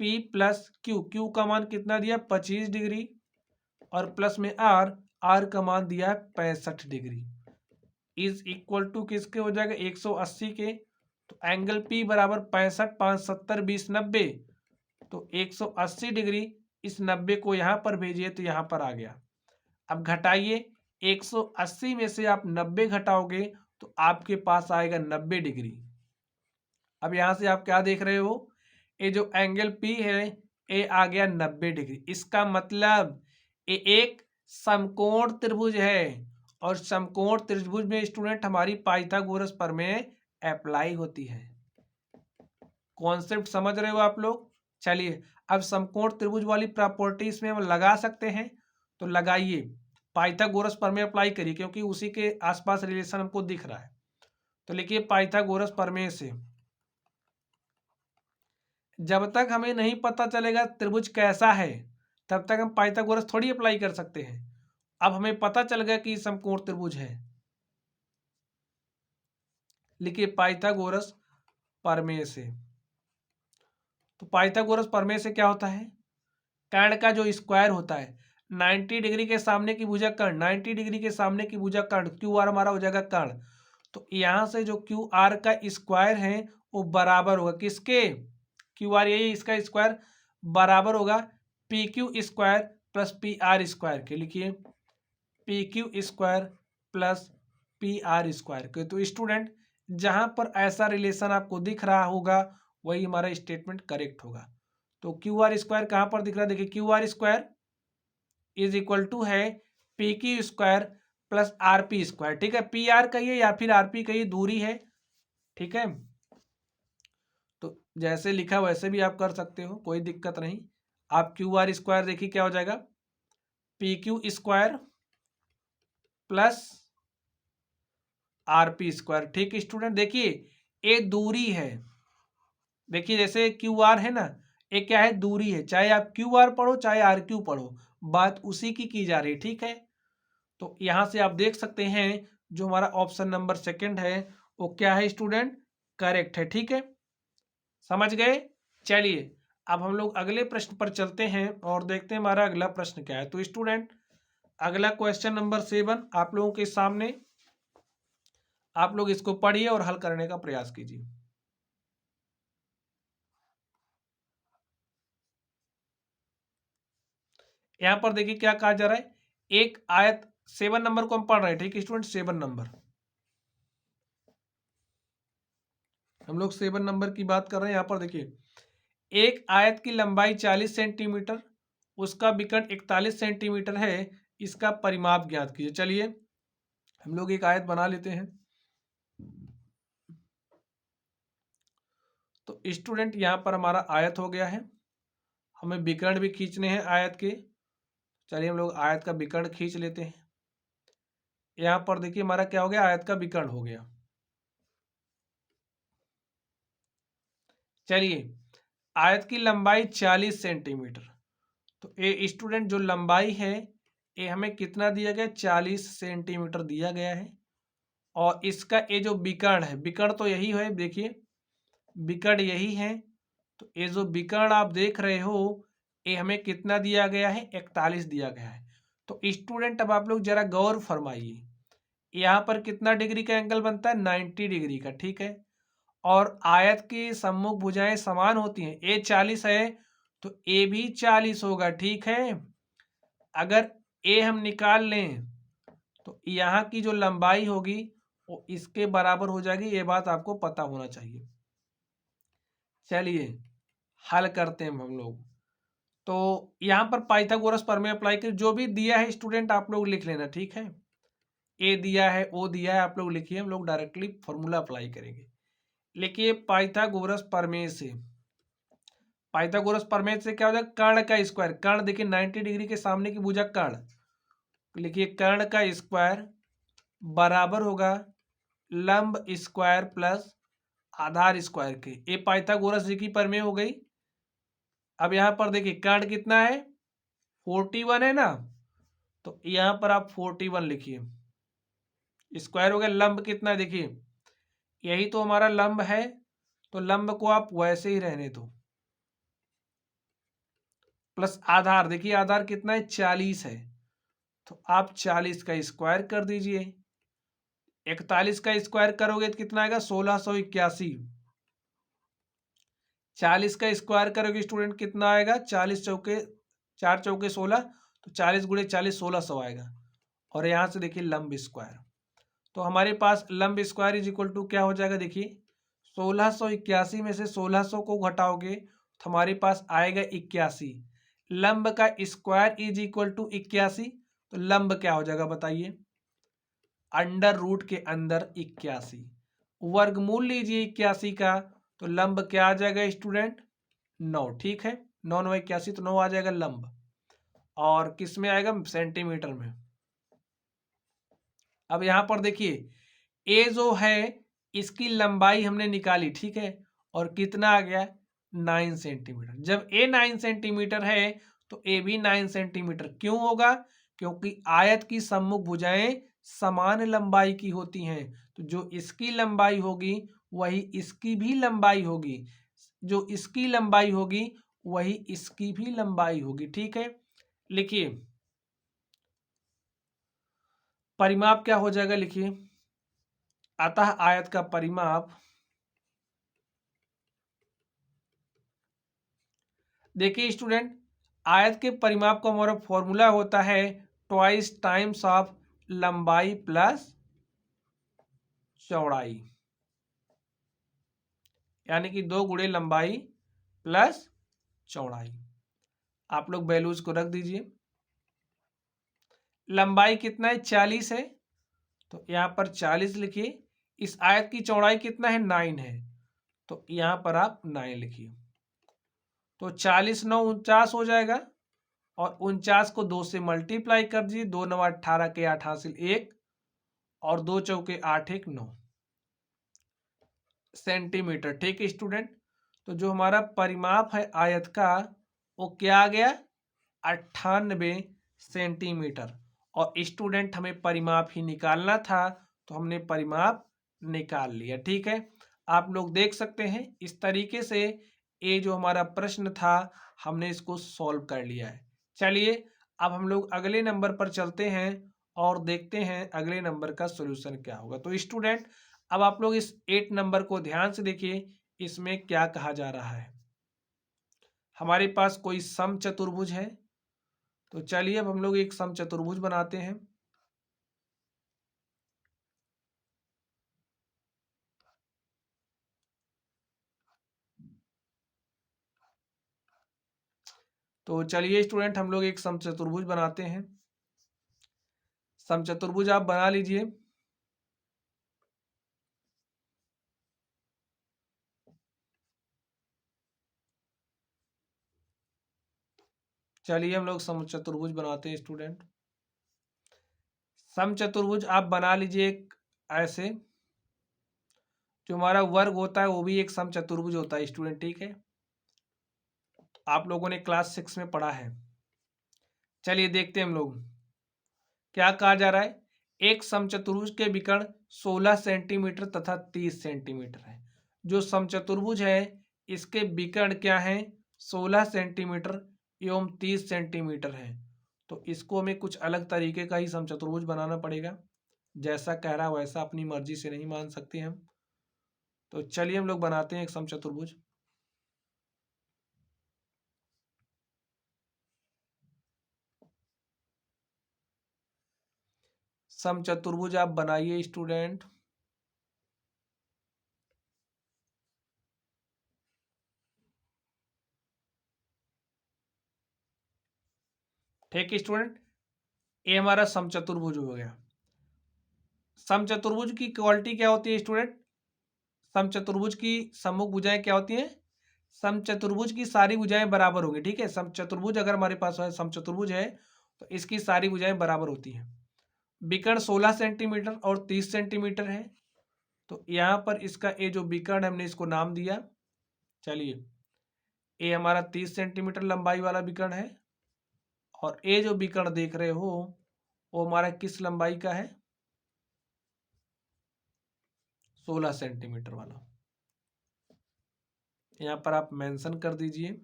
P प्लस Q का मान कितना दिया 25 डिग्री और प्लस में R का मान दिया है 65 डिग्री। इज इक्वल टू किसके हो जाएगा 180 के। तो एंगल P बराबर 65 5 70 20 90, तो 180 डिग्री। इस 90 को यहाँ पर भेजिए तो यहाँ पर आ गया। अब घटाइए 180 में से आप 90 घटाओगे तो आपके पास आएगा 90 डिग्री। अब यहाँ से आप क्या देख रहे हो, ये जो एंगल P है ये आ गया 90 डिग्री। इसका मतलब ये एक समकोण त्रिभुज है, और समकोण त्रिभुज में स्टूडेंट हमारी पाइथागोरस प्रमेय अप्लाई होती है। कॉन्सेप्ट समझ रहे हो आप लोग। चलिए अब समकोण त्रिभुज वाली प्रॉपर्टी इसमें हम लगा सकते हैं, तो लगाइए पाइथागोरस प्रमेय अप्लाई करिए, क्योंकि उसी के आसपास रिलेशन हमको दिख रहा है। तो लिखिए पाइथागोरस प्रमेय से जब तक हमें नहीं पता चलेगा त्रिभुज कैसा है तब तक हम पाइथागोरस थोड़ी अप्लाई कर सकते हैं। अब हमें पता चल गया कि समकोण त्रिभुज है, लिखिए पाइथागोरस प्रमेय से। तो पाइथागोरस प्रमेय से क्या होता है, कर्ण का जो स्क्वायर होता है, 90 डिग्री के सामने की भुजा कर्ण, 90 डिग्री के सामने की भुजा कर्ण, क्यू आर हमारा हो जाएगा कर्ण। तो यहाँ से जो क्यू आर का स्क्वायर है वो बराबर होगा किसके, क्यू आर यही इसका स्क्वायर बराबर होगा P Q square plus P R square के। लिखिए P Q square plus P R square के। तो स्टूडेंट जहां पर ऐसा रिलेशन आपको दिख रहा होगा वही हमारा स्टेटमेंट करेक्ट होगा। तो क्यू आर स्क्वायर कहां पर दिख रहा है, देखिए Q R square is equal to है P Q square plus R P square. ठीक है, पी आर कहिए या फिर आर पी कहिए, दूरी है। ठीक है, तो जैसे लिखा वैसे भी आप कर सकते हो, कोई दिक्कत नहीं। आप क्यू आर स्क्वायर देखिए क्या हो जाएगा, P Q square plus R P square. ठीक स्टूडेंट, देखिए ये दूरी है, देखिए जैसे क्यू आर है ना, ये क्या है, दूरी है। चाहे आप क्यू आर पढ़ो चाहे आर क्यू पढ़ो, बात उसी की जा रही है। ठीक है, तो यहां से आप देख सकते हैं जो हमारा ऑप्शन नंबर सेकंड है वो क्या है स्टूडेंट, करेक्ट है। ठीक है, समझ गए। चलिए अब हम लोग अगले प्रश्न पर चलते हैं और देखते हैं हमारा अगला प्रश्न क्या है। तो स्टूडेंट अगला क्वेश्चन नंबर 7 आप लोगों के सामने, आप लोग इसको पढ़िए और हल करने का प्रयास कीजिए। यहां पर देखिए क्या कहा जा रहा है, एक आयत, 7 नंबर को हम पढ़ रहे हैं। ठीक है स्टूडेंट, 7 नंबर हम लोग 7 नंबर की बात कर रहे हैं। यहां पर देखिए एक आयत की लंबाई 40 सेंटीमीटर, उसका विकर्ण 41 सेंटीमीटर है, इसका परिमाप ज्ञात कीजिए। चलिए हम लोग एक आयत बना लेते हैं। तो स्टूडेंट यहां पर हमारा आयत हो गया है, हमें विकर्ण भी खींचने हैं आयत के। चलिए हम लोग आयत का विकर्ण खींच लेते हैं। यहां पर देखिए हमारा क्या हो गया, आयत का विकर्ण हो गया। चलिए आयत की लंबाई 40 सेंटीमीटर, तो ये स्टूडेंट जो लंबाई है ये हमें कितना दिया गया, 40 सेंटीमीटर दिया गया है। और इसका ये जो विकर्ण है, विकर्ण तो यही है, देखिए विकर्ण यही है। तो ये जो विकर्ण आप देख रहे हो ये हमें कितना दिया गया है, 41 दिया गया है। तो स्टूडेंट अब आप लोग जरा गौर फरमाइए, यहाँ पर कितना डिग्री का एंगल बनता है, 90 डिग्री का। ठीक है, और आयत की सम्मुख भुजाएं समान होती हैं, ए 40 है तो ए भी 40 होगा। ठीक है, अगर ए हम निकाल लें तो यहाँ की जो लंबाई होगी वो इसके बराबर हो जाएगी, ये बात आपको पता होना चाहिए। चलिए हल करते हैं हम लोग। तो यहाँ पर पाइथागोरस प्रमेय अप्लाई कर, जो भी दिया है स्टूडेंट आप लोग लिख लेना। ठीक है, ए दिया है, ओ दिया है, आप लोग लिखिए, हम लोग डायरेक्टली फॉर्मूला अप्लाई करेंगे। लिखिए पाइथागोरस प्रमेय से, पाइथागोरस प्रमेय से क्या हो जाएगा, कर्ण का स्क्वायर, कर्ण देखिए 90 डिग्री के सामने की भुजा कर्ण, लिखिए कर्ण का स्क्वायर बराबर होगा लंब स्क्वायर प्लस आधार स्क्वायर के। ये पाइथागोरस जी की प्रमेय हो गई। अब यहां पर देखिए कर्ण कितना है, 41 है ना, तो यहां पर आप 41 लिखिए, स्क्वायर हो गया। लंब कितना है देखिए, यही तो हमारा लंब है, तो लंब को आप वैसे ही रहने दो, प्लस आधार, देखिए आधार कितना है, 40 है, तो आप 40 का स्क्वायर कर दीजिए। 41 का स्क्वायर करोगे तो कितना आएगा, 1681। 40 का स्क्वायर करोगे स्टूडेंट कितना आएगा, 40 चौके 4 चौके 16, तो 40 गुणे 40 1600 आएगा। और यहाँ से देखिए लंब स्क्वायर, तो हमारे पास लंब स्क्वायर इज इक्वल टू क्या हो जाएगा, देखिए 1681 में से 1600 को घटाओगे तो हमारे पास आएगा 81। लंब का स्क्वायर इज इक्वल टू 81, तो लंब क्या हो जाएगा बताइए, अंडर रूट के अंदर 81, वर्गमूल लीजिए 81 का, तो लंब क्या आ जाएगा स्टूडेंट, 9। ठीक है, 9 9 81, तो 9 आ जाएगा लंब। और किस में आएगा, सेंटीमीटर में। अब यहां पर देखिए ए जो है इसकी लंबाई हमने निकाली। ठीक है, और कितना आ गया, 9 सेंटीमीटर। जब ए 9 सेंटीमीटर है तो ए भी 9 सेंटीमीटर क्यों होगा, क्योंकि आयत की सम्मुख भुजाएं समान लंबाई की होती हैं, तो जो इसकी लंबाई होगी वही इसकी भी लंबाई होगी, जो इसकी लंबाई होगी वही इसकी भी लंबाई होगी। ठीक है, लिखिए परिमाप क्या हो जाएगा, लिखिए। अतः आयत का परिमाप, देखिए स्टूडेंट, आयत के परिमाप का हमारा फॉर्मूला होता है ट्वाइस टाइम्स ऑफ लंबाई प्लस चौड़ाई, यानी कि 2 गुणे लंबाई प्लस चौड़ाई। आप लोग वैल्यूज को रख दीजिए। लंबाई कितना है, 40 है, तो यहां पर 40 लिखिए। इस आयत की चौड़ाई कितना है, 9 है, तो यहां पर आप 9 लिखिए। तो 40 9 49 हो जाएगा, और 49 को 2 से मल्टीप्लाई कर दीजिए। 2 9 18 के 8 हासिल 1, और 2 चौके 8 1 9 सेंटीमीटर। ठीक है स्टूडेंट, तो जो हमारा परिमाप है आयत का, वो क्या आ गया, 98 सेंटीमीटर। और स्टूडेंट हमें परिमाप ही निकालना था, तो हमने परिमाप निकाल लिया। ठीक है, आप लोग देख सकते हैं इस तरीके से ये जो हमारा प्रश्न था हमने इसको सॉल्व कर लिया है। चलिए अब हम लोग अगले नंबर पर चलते हैं और देखते हैं अगले नंबर का सॉल्यूशन क्या होगा। तो स्टूडेंट अब आप लोग इस 8 नंबर को ध्यान से देखिए, इसमें क्या कहा जा रहा है। हमारे पास कोई समचतुर्भुज है, तो चलिए अब हम लोग एक समचतुर्भुज बनाते हैं। तो चलिए स्टूडेंट हम लोग एक समचतुर्भुज बनाते हैं। समचतुर्भुज आप बना लीजिए। चलिए हम लोग समचतुर्भुज बनाते हैं स्टूडेंट। समचतुर्भुज आप बना लीजिए एक ऐसे, जो हमारा वर्ग होता है वो भी एक समचतुर्भुज होता है स्टूडेंट। ठीक है, आप लोगों ने क्लास 6 में पढ़ा है। चलिए देखते हैं हम लोग क्या कहा जा रहा है। एक समचतुर्भुज के विकर्ण 16 सेंटीमीटर तथा 30 सेंटीमीटर है। जो समचतुर्भुज है इसके विकर्ण क्या है, 16 सेंटीमीटर एवं 30 सेंटीमीटर है। तो इसको हमें कुछ अलग तरीके का ही समचतुर्भुज बनाना पड़ेगा, जैसा कह रहा है वैसा अपनी मर्जी से नहीं मान सकते हम। तो चलिए हम लोग बनाते हैं एक समचतुर्भुज। समचतुर्भुज आप बनाइए स्टूडेंट। ठीक है स्टूडेंट, ये हमारा समचतुर्भुज हो गया। समचतुर्भुज की क्वालिटी क्या होती है स्टूडेंट, समचतुर्भुज की सम्मुख भुजाएं क्या होती हैं, समचतुर्भुज की सारी भुजाएं बराबर होंगी। ठीक है, समचतुर्भुज अगर हमारे पास समचतुर्भुज है तो इसकी सारी भुजाएं बराबर होती हैं। विकर्ण 16 सेंटीमीटर और 30 सेंटीमीटर है, तो यहाँ पर इसका ये जो विकर्ण है हमने इसको नाम दिया। चलिए, ये हमारा 30 सेंटीमीटर लंबाई वाला विकर्ण है, और ये जो विकर्ण देख रहे हो वो हमारा किस लंबाई का है, 16 सेंटीमीटर वाला। यहाँ पर आप मेंशन कर दीजिए।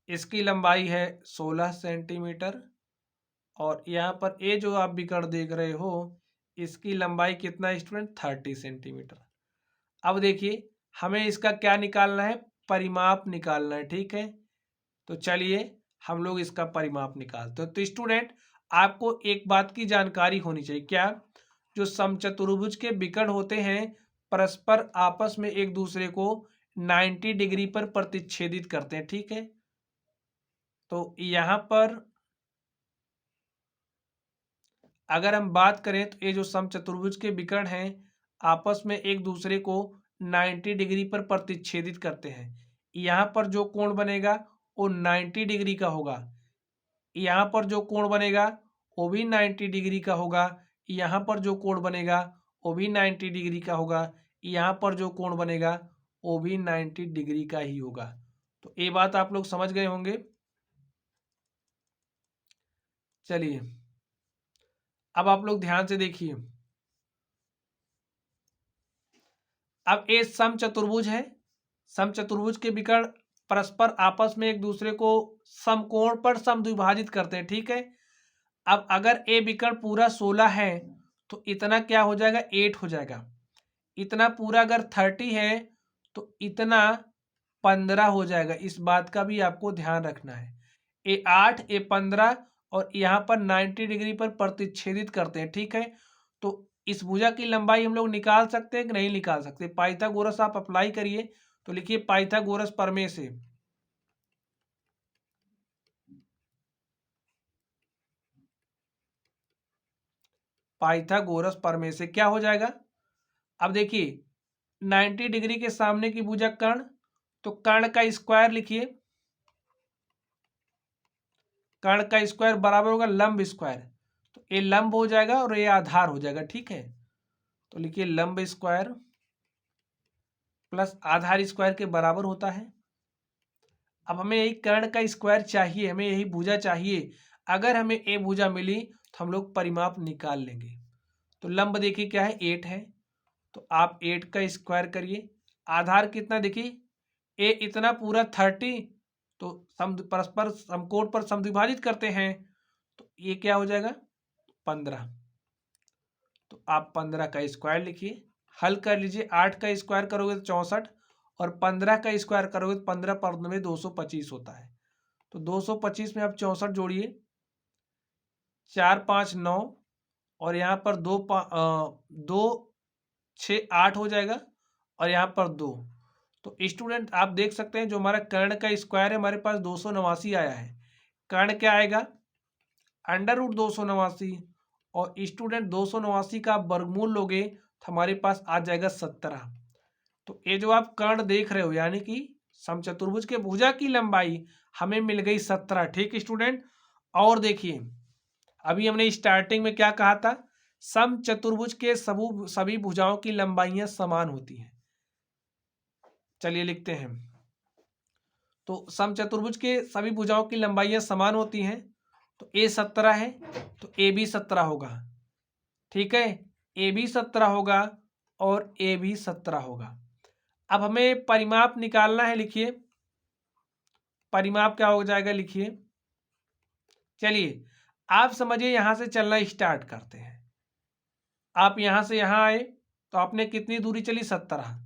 इसकी लंबाई है 16 सेंटीमीटर, और यहाँ पर ये जो आप विकर्ण देख रहे हो इसकी लंबाई कितना है स्टूडेंट, 30 सेंटीमीटर। अब देखिए हमें इसका क्या निकालना है, परिमाप निकालना है। ठीक है, तो चलिए हम लोग इसका परिमाप निकालते हैं। तो स्टूडेंट आपको एक बात की जानकारी होनी चाहिए, क्या, जो समचतुर्भुज के विकर्ण होते हैं परस्पर आपस में एक दूसरे को 90 डिग्री पर प्रतिच्छेदित करते हैं। ठीक है, तो यहाँ पर अगर हम बात करें तो ये जो समचतुर्भुज के विकर्ण हैं आपस में एक दूसरे को 90 डिग्री पर प्रतिच्छेदित करते हैं। यहाँ पर जो कोण बनेगा वो 90 डिग्री का होगा, यहाँ पर जो कोण बनेगा वो भी 90 डिग्री का होगा, यहाँ पर जो कोण बनेगा वो भी 90 डिग्री का होगा, यहाँ पर जो कोण बनेगा वो भी 90 डिग्री का ही होगा। तो ये बात आप लोग समझ गए होंगे। चलिए अब आप लोग ध्यान से देखिए, अब ये समचतुर्भुज है, समचतुर्भुज के विकर्ण परस्पर आपस में एक दूसरे को समकोण पर समद्विभाजित करते हैं, ठीक है। अब अगर ए विकर्ण पूरा 16 है तो इतना क्या हो जाएगा, 8 हो जाएगा। इतना पूरा अगर 30 है तो इतना 15 हो जाएगा। इस बात का भी आपको ध्यान रखना है। ए 8 ए 15 और यहाँ पर 90 डिग्री पर प्रतिच्छेदित करते हैं, ठीक है। तो इस भुजा की लंबाई हम लोग निकाल सकते हैं कि नहीं निकाल सकते। पाइथागोरस आप अप्लाई करिए, तो लिखिए पाइथागोरस प्रमेय से। पाइथागोरस प्रमेय से क्या हो जाएगा, अब देखिए 90 डिग्री के सामने की भुजा कर्ण, तो कर्ण का स्क्वायर लिखिए। कर्ण का स्क्वायर बराबर होगा लंब स्क्वायर, तो ये लंब हो जाएगा और ये आधार हो जाएगा, ठीक है। तो लिखिए लंब स्क्वायर प्लस आधार स्क्वायर के बराबर होता है। अब हमें यही कर्ण का स्क्वायर चाहिए, हमें यही भुजा चाहिए। अगर हमें ए भुजा मिली तो हम लोग परिमाप निकाल लेंगे। तो लंब देखिए क्या है, 8 है, तो आप 8 का स्क्वायर करिए। आधार कितना देखिए, ए इतना पूरा 30, तो सम परस्पर समकोण पर समद्विभाजित करते हैं, तो ये क्या हो जाएगा 15। तो आप 15 का स्क्वायर लिखिए, हल कर लीजिए। 8 का स्क्वायर करोगे तो 64 और 15 का स्क्वायर करोगे तो 15 पर में 225 होता है। तो 225 में आप 64 जोड़िए, 4 5 9 और यहाँ पर 2 6 8 हो जाएगा और यहाँ पर 2। तो स्टूडेंट आप देख सकते हैं जो हमारा कर्ण का स्क्वायर है हमारे पास 289 आया है। कर्ण क्या आएगा, अंडर रूट 289, और स्टूडेंट 289 का आप वर्गमूल लोगे तो हमारे पास आ जाएगा 17। तो ये जो आप कर्ण देख रहे हो यानी कि समचतुर्भुज के भुजा की लंबाई हमें मिल गई 17, ठीक स्टूडेंट। और देखिए अभी हमने स्टार्टिंग में क्या कहा था, समचतुर्भुज के सभी भुजाओं की लंबाइयां समान होती हैं। चलिए लिखते हैं, तो समचतुर्भुज के सभी भुजाओं की लंबाइयां समान होती हैं। तो ए 17 है तो ए भी 17 होगा, ठीक है। ए भी 17 होगा और ए भी 17 होगा। अब हमें परिमाप निकालना है, लिखिए परिमाप क्या हो जाएगा, लिखिए। चलिए आप समझिए, यहां से चलना स्टार्ट करते हैं। आप यहां से यहां आए तो आपने कितनी दूरी चली, 17।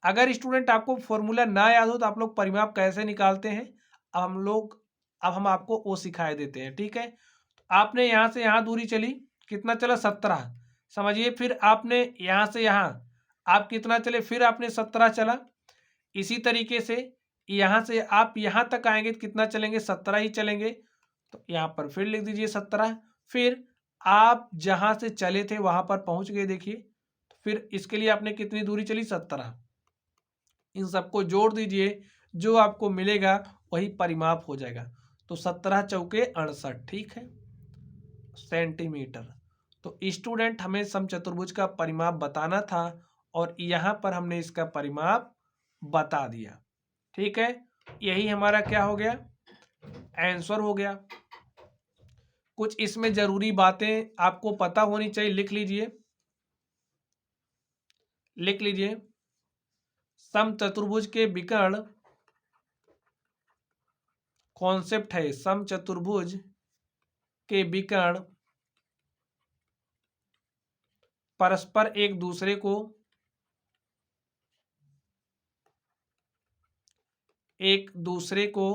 अगर स्टूडेंट आपको फॉर्मूला ना याद हो तो आप लोग परिमाप कैसे निकालते हैं अब हम आपको वो सिखाए देते हैं, ठीक है। तो आपने यहाँ से यहाँ दूरी चली, कितना चला 17, समझिए। फिर आपने यहाँ से यहाँ आप कितना चले, फिर आपने 17 चला। इसी तरीके से यहाँ से आप यहाँ तक आएंगे तो कितना चलेंगे, 17 ही चलेंगे। तो यहाँ पर फिर लिख दीजिए 17। फिर आप जहाँ से चले थे वहां पर पहुंच गए, देखिए। फिर इसके लिए आपने कितनी दूरी चली, 17। इन सबको जोड़ दीजिए, जो आपको मिलेगा वही परिमाप हो जाएगा। तो 17 चौके 68, ठीक है, सेंटीमीटर। तो स्टूडेंट हमें समचतुर्भुज का परिमाप बताना था और यहाँ पर हमने इसका परिमाप बता दिया, ठीक है। यही हमारा क्या हो गया, आंसर हो गया। कुछ इसमें जरूरी बातें आपको पता होनी चाहिए, लिख लीजिए, लिख लीजिए। समचतुर्भुज के विकर्ण, कॉन्सेप्ट है समचतुर्भुज के विकर्ण परस्पर एक दूसरे को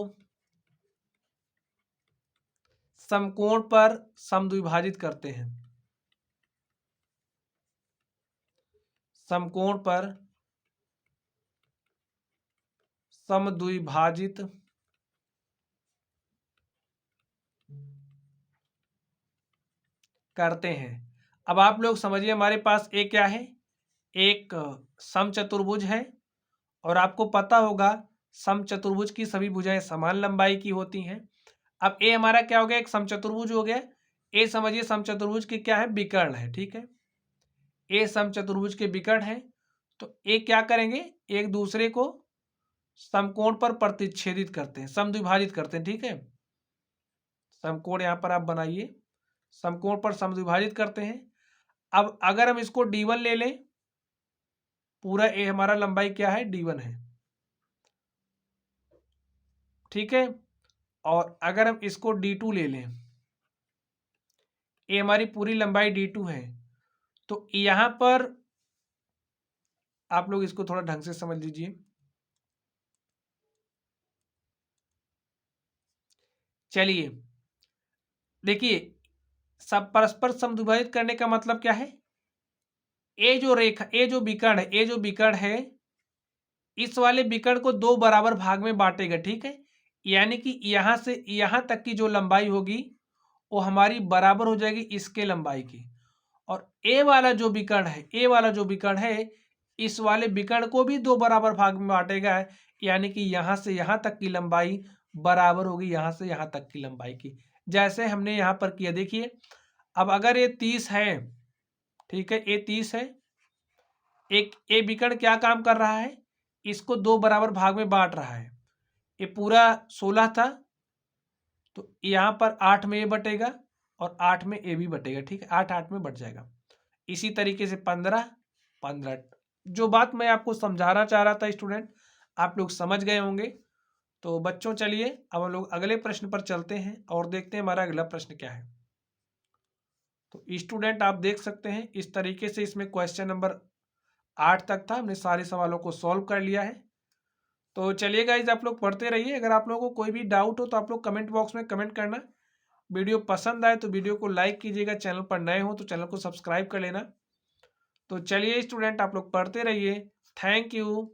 समकोण पर समद्विभाजित करते हैं। समकोण पर समद्विभाजित करते हैं। अब आप लोग समझिए, हमारे पास एक क्या है, एक समचतुर्भुज है और आपको पता होगा समचतुर्भुज की सभी भुजाएं समान लंबाई की होती हैं। अब ए हमारा क्या हो गया, एक समचतुर्भुज हो गया। ए समझिए समचतुर्भुज के क्या है, विकर्ण है, ठीक है। ए समचतुर्भुज के विकर्ण है, तो ए क्या करेंगे, एक दूसरे को समकोण पर प्रतिच्छेदित करते हैं, समद्विभाजित करते हैं, ठीक है। समकोण यहां पर आप बनाइए, समकोण पर समद्विभाजित करते हैं। अब अगर हम इसको D1 ले लें, पूरा ए हमारा लंबाई क्या है, D1 है। ठीक है। और अगर हम इसको D2 ले लें, ये हमारी पूरी लंबाई D2 है, तो यहां पर आप लोग इसको थोड़ा ढंग से समझ लीजिए। चलिए देखिए, सब परस्पर समद्विभाजित करने का मतलब क्या है, ये जो रेखा, ये जो विकर्ण है, ये जो विकर्ण है, इस वाले विकर्ण को दो बराबर भाग में बांटेगा, ठीक है। यानी कि यहां से यहां तक की जो लंबाई होगी वो हमारी बराबर हो जाएगी इसके लंबाई की। और ए वाला जो विकर्ण है, ए वाला जो विकर्ण है, इस वाले विकर्ण को भी दो बराबर भाग में बांटेगा, यानी कि यहां से यहां तक की लंबाई बराबर होगी यहां से यहां तक की लंबाई की, जैसे हमने यहां पर किया। देखिए अब अगर ये 30 है, ठीक है, ये 30 है, एक ये विकर्ण क्या काम कर रहा है, इसको दो बराबर भाग में बांट रहा है। ये पूरा 16 था, तो यहां पर 8 में ये बटेगा और 8 में ए भी बटेगा, ठीक है, 8 8 में बट जाएगा। इसी तरीके से 15 15, जो बात मैं आपको समझाना चाह रहा था स्टूडेंट, आप लोग समझ गए होंगे। तो बच्चों चलिए अब हम लोग अगले प्रश्न पर चलते हैं और देखते हैं हमारा अगला प्रश्न क्या है। तो स्टूडेंट आप देख सकते हैं इस तरीके से इसमें क्वेश्चन नंबर 8 तक था, हमने सारे सवालों को सॉल्व कर लिया है। तो चलिए गाइज आप लोग पढ़ते रहिए, अगर आप लोगों को कोई भी डाउट हो तो आप लोग कमेंट बॉक्स में कमेंट करना। वीडियो पसंद आए तो वीडियो को लाइक कीजिएगा, चैनल पर नए हो तो चैनल को सब्सक्राइब कर लेना। तो चलिए स्टूडेंट आप लोग पढ़ते रहिए। Thank you.